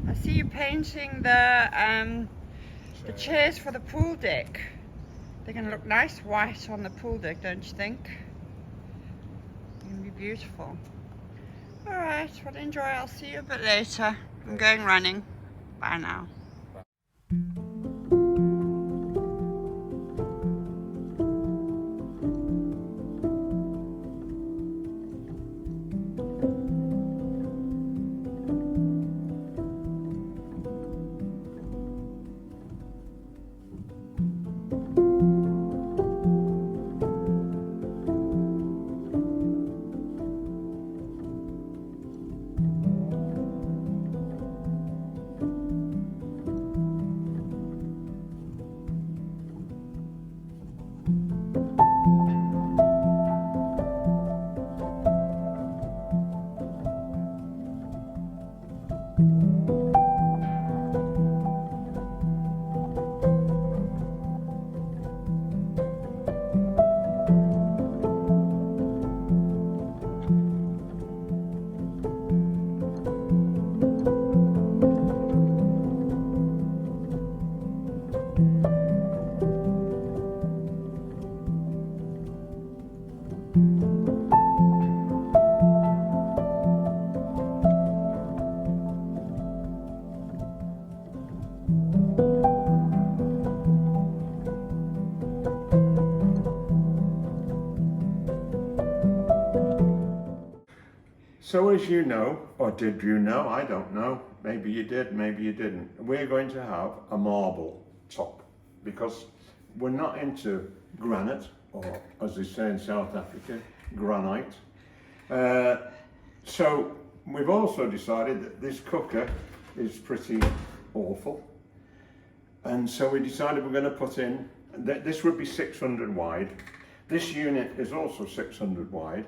I see you painting the chairs for the pool deck. They're going to look nice white on the pool deck, don't you think? They're going to be beautiful. Alright, well enjoy. I'll see you a bit later. I'm going running. Bye now. So as you know, or did you know, I don't know, maybe you did, maybe you didn't, we're going to have a marble top because we're not into granite, or as they say in South Africa, granite. So we've also decided that this cooker is pretty awful, and so we decided we're going to put in, this would be 600 wide, this unit is also 600 wide,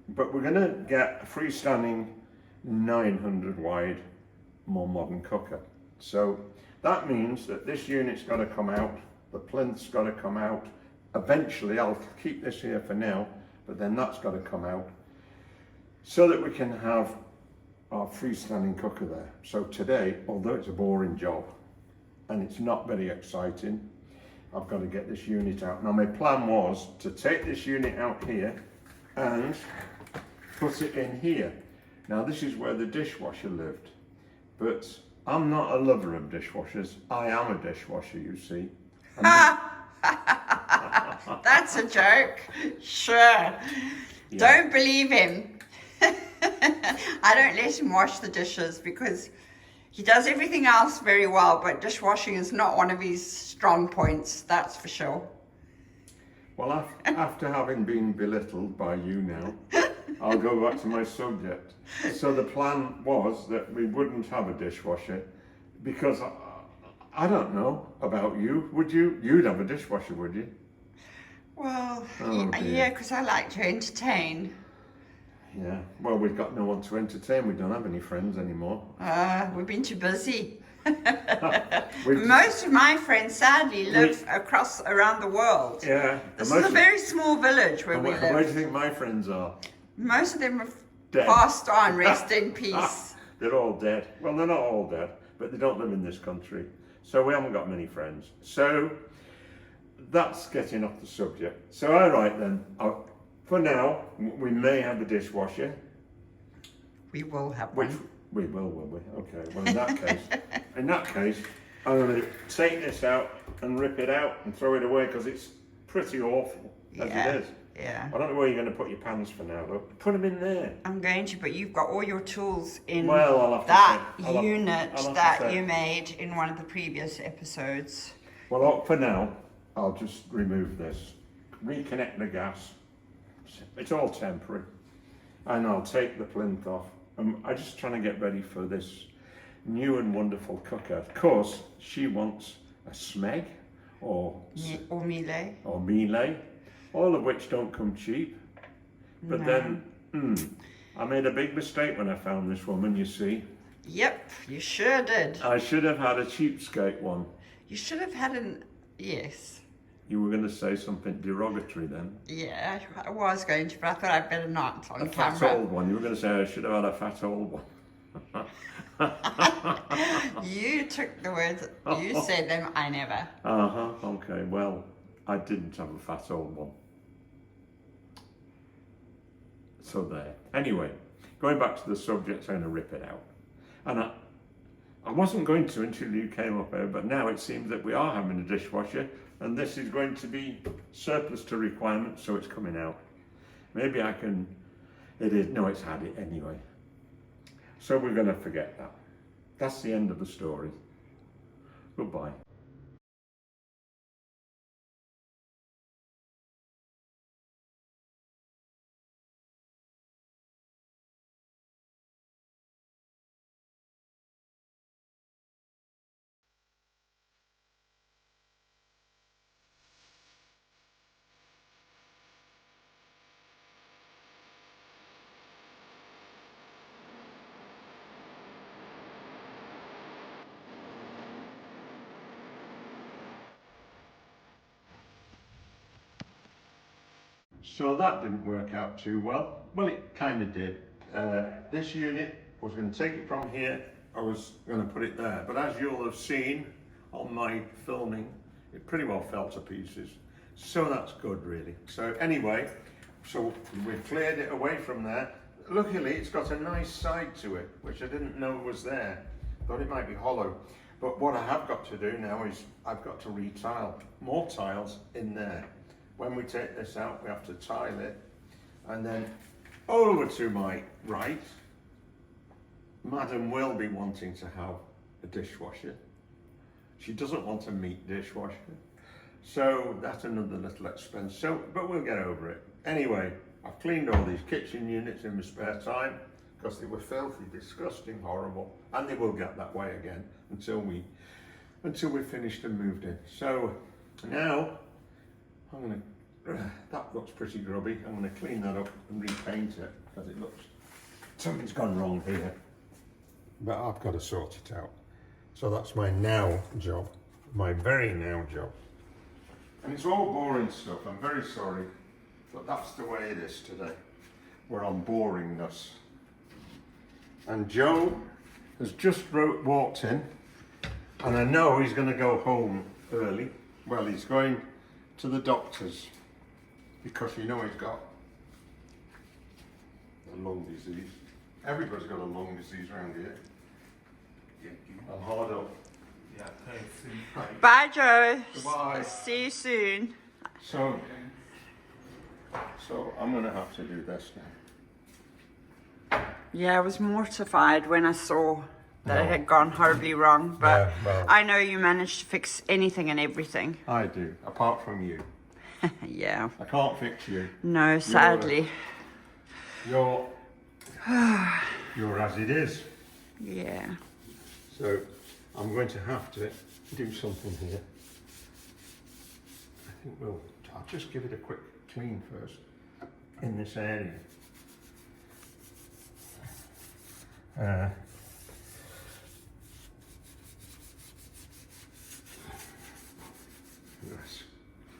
but we're going to get a freestanding 900 wide, more modern cooker. So that means that this unit's got to come out, the plinth's got to come out. Eventually, I'll keep this here for now, but then that's got to come out so that we can have our freestanding cooker there. So today, although it's a boring job and it's not very exciting, I've got to get this unit out. Now my plan was to take this unit out here and put it in here. Now this is where the dishwasher lived, but I'm not a lover of dishwashers. I am a dishwasher, you see. That's a joke. Sure. Yeah. Don't believe him. I don't let him wash the dishes because he does everything else very well, but dishwashing is not one of his strong points, that's for sure. Well, after having been belittled by you now, I'll go back to my subject. So the plan was that we wouldn't have a dishwasher because I don't know about you. Would you? You'd have a dishwasher, would you? Well, yeah, because I like to entertain. Yeah, well, we've got no one to entertain. We don't have any friends anymore. We've been too busy. Most of my friends sadly live around the world. Yeah. This is a very small village where we live. Where do you think my friends are? Most of them have dead. Passed on, rest in peace. They're all dead. Well, they're not all dead, but they don't live in this country. So we haven't got many friends. So that's getting off the subject. So all right then, for now, we may have a dishwasher. We will have one. We will we? Okay, well in that case, I'm going to take this out and rip it out and throw it away because it's pretty awful as it is. Yeah. I don't know where you're going to put your pans for now, though. Put them in there. I'm going to, but you've got all your tools in that unit that you made in one of the previous episodes. Well, for now, I'll just remove this, reconnect the gas. It's all temporary. And I'll take the plinth off. I'm just trying to get ready for this new and wonderful cooker. Of course, she wants a Smeg or Miele. Or Miele, all of which don't come cheap. But No. then, I made a big mistake when I found this woman, you see. Yep, you sure did. I should have had a cheapskate one. You should have had yes. You were going to say something derogatory then. Yeah, I was going to, but I thought I'd better not on camera. A fat old one. You were going to say I should have had a fat old one. You took the words, you said them, I never. Okay, well, I didn't have a fat old one. So there. Anyway, going back to the subject, I'm going to rip it out. And I wasn't going to until you came up here, but now it seems that we are having a dishwasher, and this is going to be surplus to requirements, so it's coming out. Maybe I can, it's had it anyway. So we're going to forget that. That's the end of the story. Goodbye. So that didn't work out too well. Well, it kind of did. This unit, I was going to take it from here, I was going to put it there. But as you'll have seen on my filming, it pretty well fell to pieces. So that's good, really. So anyway, so we've cleared it away from there. Luckily, it's got a nice side to it, which I didn't know was there. Thought it might be hollow. But what I have got to do now is I've got to re-tile more tiles in there. When we take this out, we have to tile it. And then over to my right, Madam will be wanting to have a dishwasher. She doesn't want a meat dishwasher. So that's another little expense. So, but we'll get over it. Anyway, I've cleaned all these kitchen units in my spare time because they were filthy, disgusting, horrible. And they will get that way again until we're finished and moved in. So now, that looks pretty grubby. I'm going to clean that up and repaint it because it looks, something's gone wrong here. But I've got to sort it out. So that's my now job, my very now job. And it's all boring stuff, I'm very sorry, but that's the way it is today. We're on boringness. And Joe has just walked in, and I know he's going to go home early. Well, he's going to the doctor's because you know he's got a lung disease. Everybody's got a lung disease around here. I'm hard up. Yeah, thanks. Bye, Joe. Goodbye. See you soon. So I'm going to have to do this now. Yeah, I was mortified when I saw that it No. had gone horribly wrong, but Yeah, well. I know you managed to fix anything and everything. I do, apart from you. Yeah. I can't fix you. No, sadly. You're as it is. Yeah. So I'm going to have to do something here. I think I'll just give it a quick clean first in this area.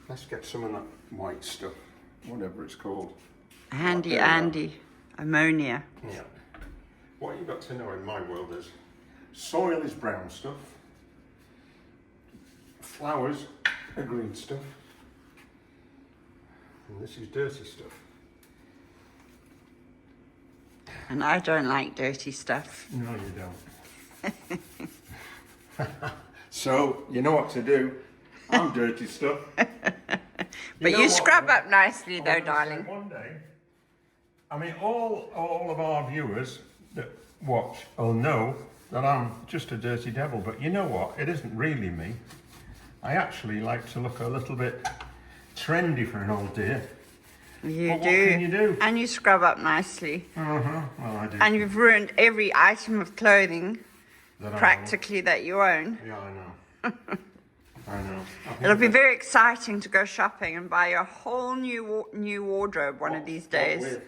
Let's get some of that white stuff, whatever it's called. Handy Andy. Ammonia. Yeah. What you've got to know in my world is soil is brown stuff, flowers are green stuff, and this is dirty stuff. And I don't like dirty stuff. No, you don't. So, you know what to do. I'm dirty stuff. But know you what? scrub up nicely though, I was gonna say darling. One day, I mean, all of our viewers that watch will know that I'm just a dirty devil. But you know what? It isn't really me. I actually like to look a little bit trendy for an old dear. You But do. what can you do? And you scrub up nicely. Well, I do. And you've ruined every item of clothing That I practically that you own. own. Yeah, I know. I know. I think It'll be that- very exciting to go shopping and buy a whole new wardrobe one of these what days. with?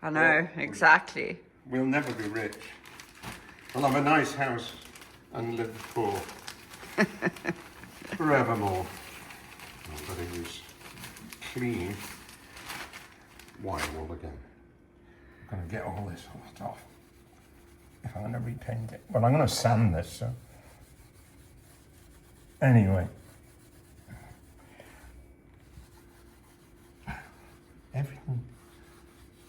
I know, What? exactly. We'll never be rich. I'll have a nice house and live poor. Forevermore. I've got to use clean wire wool again. I'm going to get all this off. If I'm going to repaint it. Well, I'm going to sand this, so. Anyway. Everything.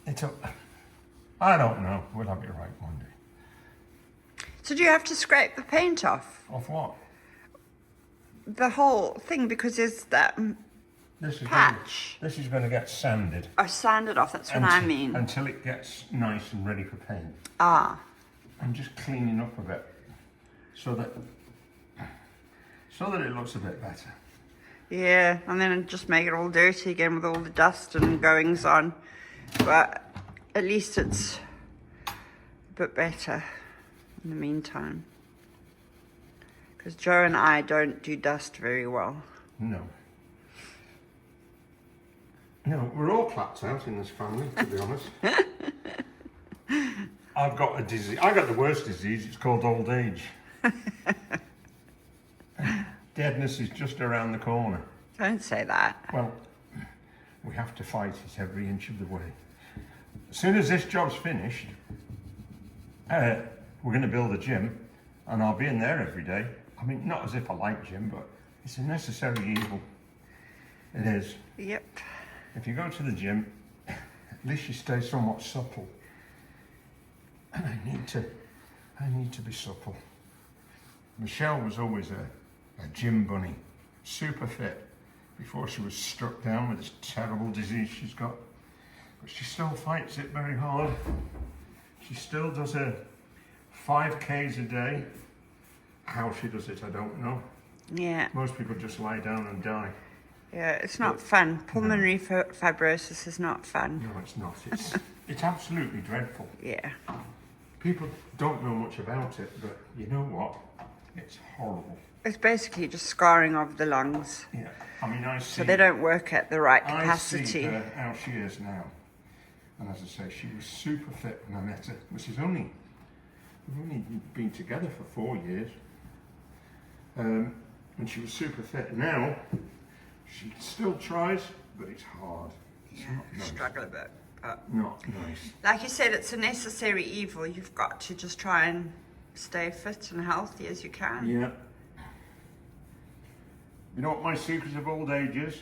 I don't know. We'll have it right one day. So do you have to scrape the paint off? Off what? The whole thing, because there's that patch. This is going to get sanded. Oh, sand it off, that's what I mean. Until it gets nice and ready for paint. Ah. I'm just cleaning up a bit so that it looks a bit better. Yeah, and then just make it all dirty again with all the dust and goings on. But at least it's a bit better in the meantime. Because Joe and I don't do dust very well. No. No, we're all clapped out in this family, to be honest. I've got a disease. I got the worst disease. It's called old age. Deadness is just around the corner. Don't say that. Well, we have to fight it every inch of the way. As soon as this job's finished, we're going to build a gym, and I'll be in there every day. I mean, not as if I like gym, but it's a necessary evil. It is. Yep. If you go to the gym, at least you stay somewhat supple. And I need to be supple. Michelle was always a gym bunny, super fit, before she was struck down with this terrible disease she's got. But she still fights it very hard. She still does her 5Ks a day. How she does it, I don't know. Yeah. Most people just lie down and die. Yeah, it's not fun. Pulmonary fibrosis is not fun. No, it's not. It's absolutely dreadful. Yeah. People don't know much about it, but you know what? It's horrible. It's basically just scarring of the lungs. Yeah, I mean, I see. So they don't work at the right I capacity. see her how she is now. And as I say, she was super fit when I met her, which is we've only been together for 4 years. And she was super fit. Now, she still tries, but it's hard. It's not nice. Struggle a bit. But Not nice. like you said, it's a necessary evil. You've got to just try and stay fit and healthy as you can. Yeah. You know what my secret of old age is?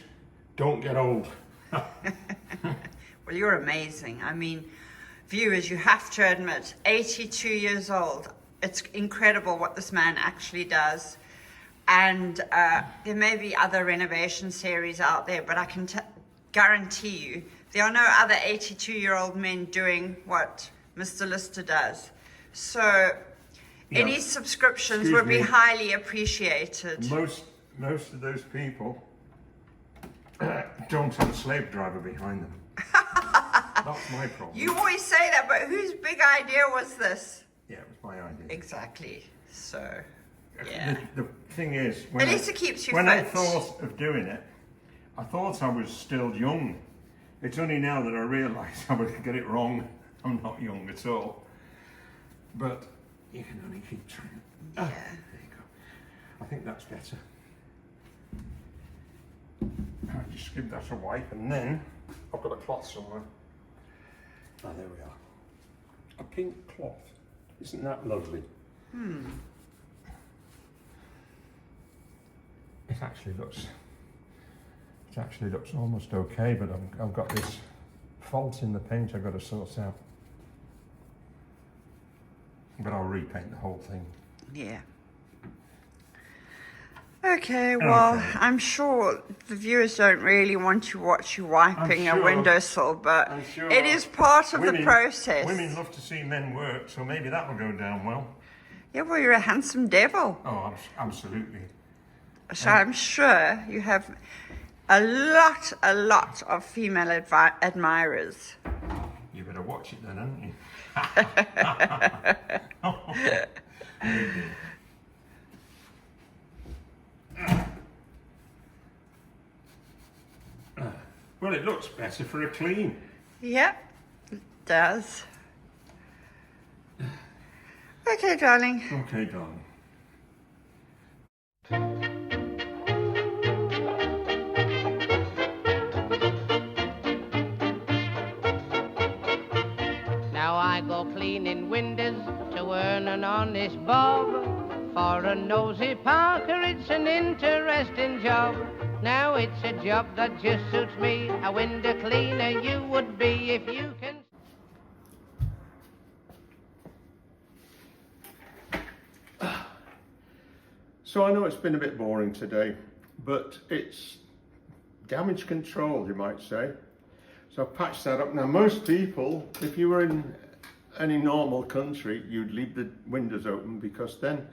Don't get old. Well, you're amazing. I mean, viewers, you have to admit, 82 years old. It's incredible what this man actually does. And there may be other renovation series out there, but I can guarantee you there are no other 82-year-old men doing what Mr. Lister does. So any subscriptions would be highly appreciated. Most of those people don't have a slave driver behind them. That's my problem. You always say that, but whose big idea was this? Yeah, it was my idea. Exactly. So, yeah. The thing is, At least it keeps you when fit. I thought of doing it, I thought I was still young. It's only now that I realise I would get it wrong. I'm not young at all. But you can only keep trying. Yeah. There you go. I think that's better. I'll just give that a wipe, and then I've got a cloth somewhere. Ah, there we are. A pink cloth. Isn't that lovely? It actually looks almost okay, but I've got this fault in the paint I've got to sort out. But I'll repaint the whole thing. Yeah. Okay, well, Okay. I'm sure the viewers don't really want to watch you wiping I'm a sure. windowsill, but I'm sure it is part of the women- process. Women love to see men work, so maybe that will go down well. Yeah, well, you're a handsome devil. Oh, absolutely. So I'm sure you have a lot of female admirers. You better watch it then, haven't you? Well, it looks better for a clean. Yep, it does. Okay, darling. Okay, darling. Now I go cleaning windows to earn an honest bob. For a nosy Parker, it's an interesting job. Now it's a job that just suits me. A window cleaner you would be if you can. So I know it's been a bit boring today, but it's damage control, you might say. So I've patched that up. Now most people, if you were in any normal country, you'd leave the windows open because then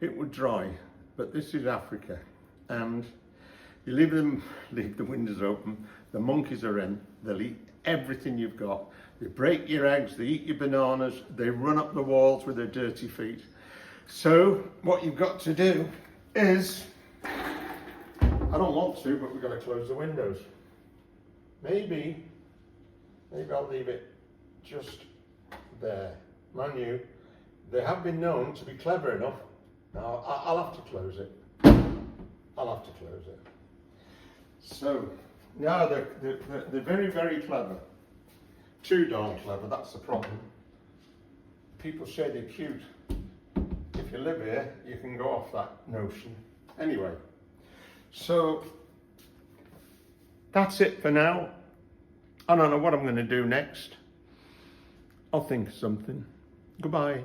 it would dry. But this is Africa, and you leave the windows open, the monkeys are in, they'll eat everything you've got. They break your eggs, they eat your bananas, they run up the walls with their dirty feet. So what you've got to do is, I don't want to, but we've got to close the windows. Maybe I'll leave it just there. Mind you, they have been known to be clever enough. Now I'll have to close it. I'll have to close it. So now they're very, very clever. Too darn clever, that's the problem. People say they're cute. If you live here, you can go off that notion. Anyway, so that's it for now. I don't know what I'm going to do next. I'll think of something. Goodbye.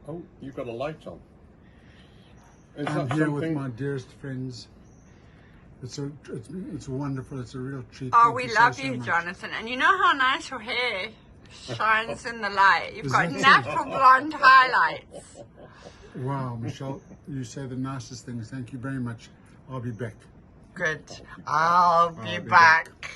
Oh, you've got a light on. Is I'm that here something? with my dearest friends. It's wonderful. It's a real treat. Oh, Thank we so, love so you, much. Jonathan. And you know how nice your hair shines in the light. You've Is got that so? natural blonde highlights. Wow, Michelle, you say the nicest things. Thank you very much. I'll be back. Good. I'll be be back.